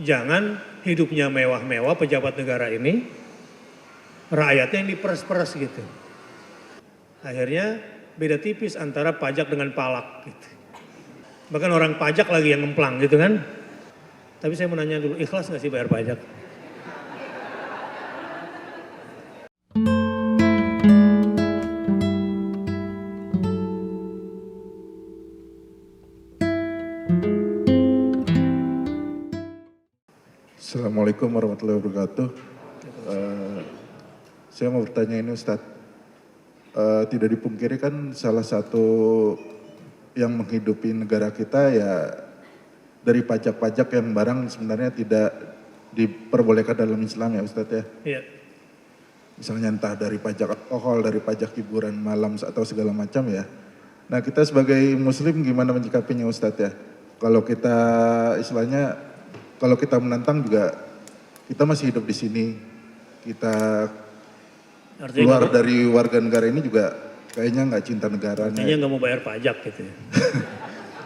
Jangan hidupnya mewah-mewah pejabat negara ini, rakyatnya yang diperes-peres gitu. Akhirnya beda tipis antara pajak dengan palak gitu. Bahkan orang pajak lagi yang ngemplang gitu kan. Tapi saya mau nanya dulu, ikhlas nggak sih bayar pajak? Assalamualaikum warahmatullahi wabarakatuh. Saya mau bertanya ini Ustadz, tidak dipungkiri kan salah satu yang menghidupi negara kita ya dari pajak-pajak yang barang sebenarnya tidak diperbolehkan dalam Islam ya Ustadz ya. Iya. Misalnya entah dari pajak alkohol, dari pajak hiburan malam atau segala macam ya. Nah kita sebagai muslim gimana menyikapinya Ustadz ya? Kalau kita istilahnya, kalau kita menantang juga kita masih hidup di sini, kita Artinya keluar dari warga negara ini juga kayaknya nggak cinta negara. artinya nggak mau bayar pajak gitu ya?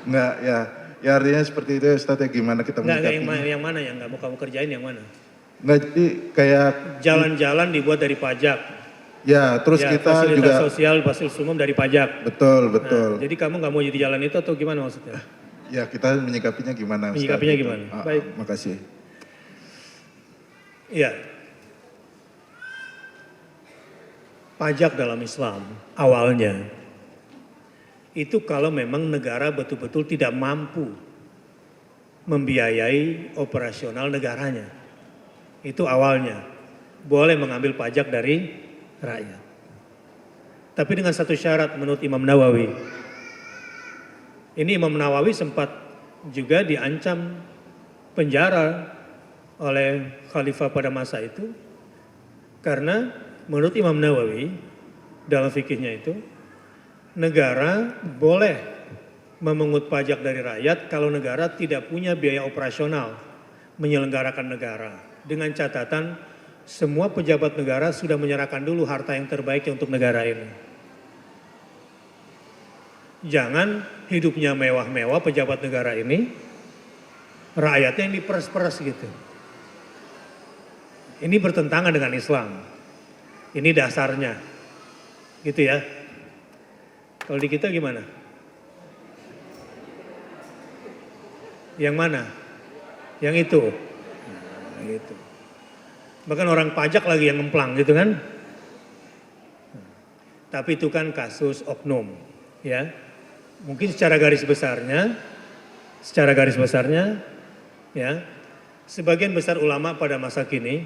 Nggak ya artinya seperti itu ya Ustadz ya, gimana kita menyikapinya? Yang mana yang nggak mau kamu kerjain yang mana? Nggak, jadi kayak Jalan-jalan dibuat dari pajak. ya terus Ya, kita fasilitas juga sosial, fasilitas umum dari pajak. betul. Nah, jadi kamu nggak mau jadi jalan itu atau gimana maksudnya? Ya kita menyikapinya gimana Ustadz? Menyikapinya gitu. gimana? Baik. Makasih. Iya. Pajak dalam Islam awalnya itu kalau memang negara betul-betul tidak mampu membiayai operasional negaranya. Itu awalnya. Boleh mengambil pajak dari rakyat. Tapi dengan satu syarat menurut Imam Nawawi. Ini Imam Nawawi sempat juga diancam penjara oleh khalifah pada masa itu. Karena menurut Imam Nawawi dalam fikihnya itu, negara boleh memungut pajak dari rakyat kalau negara tidak punya biaya operasional menyelenggarakan negara. Dengan catatan semua pejabat negara sudah menyerahkan dulu harta yang terbaiknya untuk negara ini. Jangan hidupnya mewah-mewah pejabat negara ini, rakyatnya yang diperes-peres gitu. Ini bertentangan dengan Islam. Ini dasarnya. Gitu ya. Kalau di kita gimana? Yang mana? Yang itu. Nah, gitu. Bahkan orang pajak lagi yang ngemplang gitu kan. Tapi itu kan kasus oknum, ya. Mungkin secara garis besarnya, ya, sebagian besar ulama pada masa kini,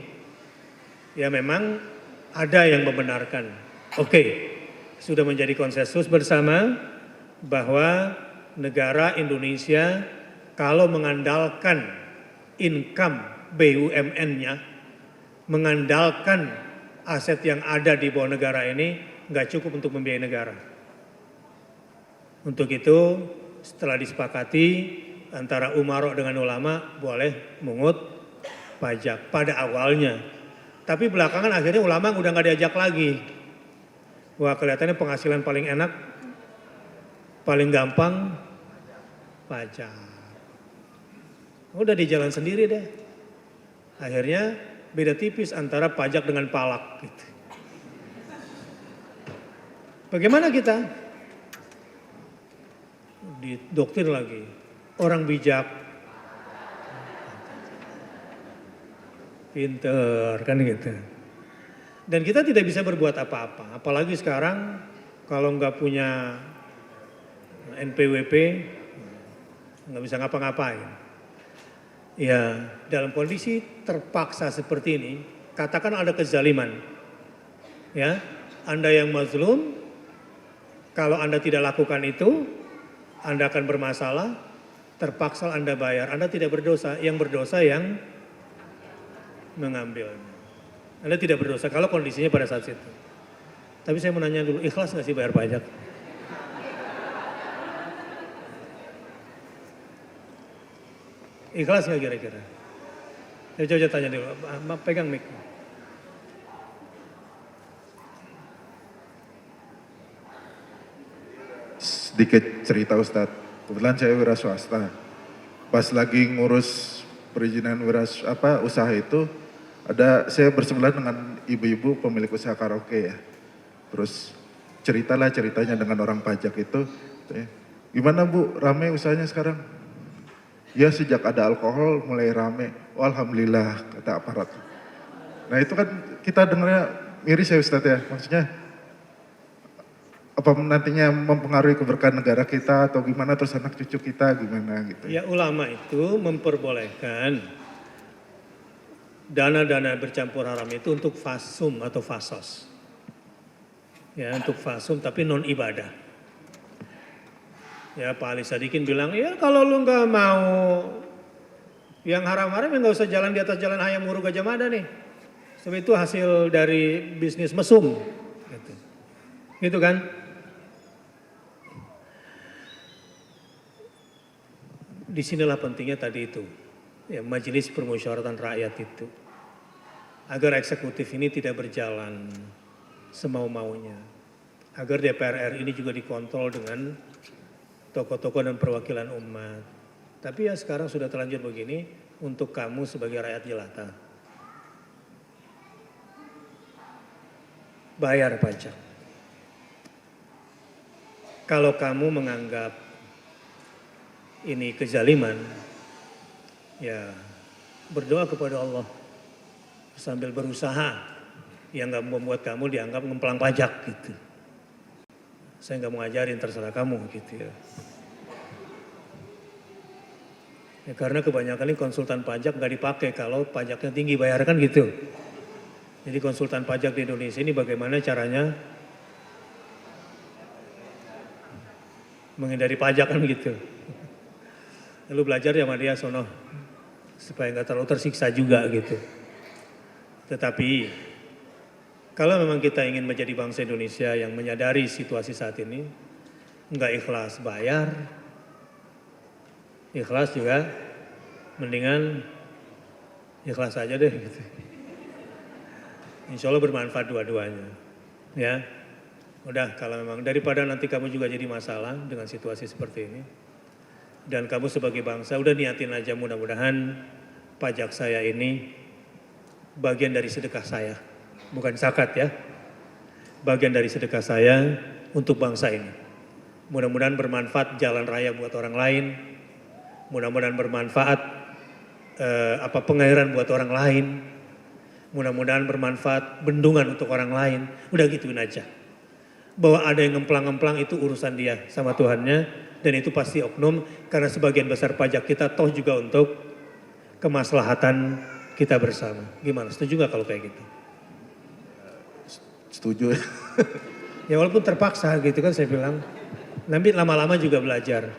ya memang ada yang membenarkan. Oke, sudah menjadi konsensus bersama bahwa negara Indonesia kalau mengandalkan income BUMN-nya, mengandalkan aset yang ada di bawah negara ini, nggak cukup untuk membiayai negara. Untuk itu setelah disepakati antara umarok dengan ulama boleh mungut pajak pada awalnya. Tapi belakangan akhirnya ulama udah nggak diajak lagi. Wah kelihatannya penghasilan paling enak, paling gampang pajak. Udah di jalan sendiri deh. Akhirnya beda tipis antara pajak dengan palak. Gitu. Bagaimana kita? Didoktrin lagi, orang bijak, pinter kan gitu. Dan kita tidak bisa berbuat apa-apa, apalagi sekarang kalau nggak punya NPWP nggak bisa ngapa-ngapain. Ya dalam kondisi terpaksa seperti ini, katakan ada kezaliman, ya Anda yang mazlum, kalau Anda tidak lakukan itu Anda akan bermasalah, terpaksa Anda bayar. Anda tidak berdosa, yang berdosa yang mengambilnya. Anda tidak berdosa kalau kondisinya pada saat itu. Tapi saya mau nanya dulu, ikhlas nggak sih bayar pajak? Ikhlas nggak kira-kira? Saya coba tanya dulu, pegang mic. Sedikit cerita Ustadz, kebetulan saya wira swasta. Pas lagi ngurus perizinan usaha itu saya bersebelahan dengan ibu-ibu pemilik usaha karaoke ya. Terus ceritanya dengan orang pajak itu, gimana Bu, rame usahanya sekarang? Ya sejak ada alkohol mulai rame. Oh, alhamdulillah, kata aparat. Nah itu kan kita dengarnya miris ya Ustadz ya, maksudnya apa nantinya mempengaruhi keberkahan negara kita atau gimana, terus anak cucu kita gimana gitu. Ya ulama itu memperbolehkan dana-dana bercampur haram itu untuk fasum atau fasos. Ya untuk fasum tapi non ibadah. Ya Pak Ali Sadikin bilang, ya kalau lu nggak mau yang haram-haram ya nggak usah jalan di atas jalan Hayam Wuruk Gajah Mada nih. Sebab itu hasil dari bisnis mesum. Gitu kan. Disinilah pentingnya tadi itu. Ya, majelis permusyawaratan rakyat itu. Agar eksekutif ini tidak berjalan semau-maunya. Agar DPR RI ini juga dikontrol dengan tokoh-tokoh dan perwakilan umat. Tapi ya sekarang sudah terlanjur begini untuk kamu sebagai rakyat jelata. Bayar pajak. Kalau kamu menganggap ini kezaliman, ya berdoa kepada Allah sambil berusaha yang nggak membuat kamu dianggap ngemplang pajak gitu. Saya nggak mau ngajarin, terserah kamu gitu ya. Ya karena kebanyakan ini konsultan pajak nggak dipakai kalau pajaknya tinggi, bayarkan gitu. Jadi konsultan pajak di Indonesia ini bagaimana caranya menghindari pajak kan gitu. Lalu belajar sama dia sono supaya nggak terlalu tersiksa juga gitu. Tetapi kalau memang kita ingin menjadi bangsa Indonesia yang menyadari situasi saat ini, nggak ikhlas bayar, ikhlas juga, mendingan ikhlas aja deh gitu. Insya Allah bermanfaat dua-duanya. Ya, udah kalau memang daripada nanti kamu juga jadi masalah dengan situasi seperti ini. Dan kamu sebagai bangsa udah niatin aja mudah-mudahan pajak saya ini bagian dari sedekah saya. Bukan zakat ya, bagian dari sedekah saya untuk bangsa ini. Mudah-mudahan bermanfaat jalan raya buat orang lain, mudah-mudahan bermanfaat pengairan buat orang lain, mudah-mudahan bermanfaat bendungan untuk orang lain. Udah gituin aja. Bahwa ada yang ngemplang-ngemplang itu urusan dia sama Tuhannya, dan itu pasti oknum karena sebagian besar pajak kita toh juga untuk kemaslahatan kita bersama. Gimana? Setuju nggak kalau kayak gitu? Setuju. Ya walaupun terpaksa gitu kan saya bilang. Nanti lama-lama juga belajar.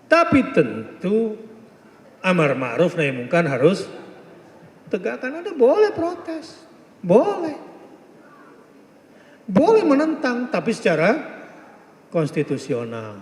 Tapi tentu amar ma'ruf nahi mungkar harus tegakkan. Ada boleh protes. Boleh. Boleh menentang tapi secara konstitusional.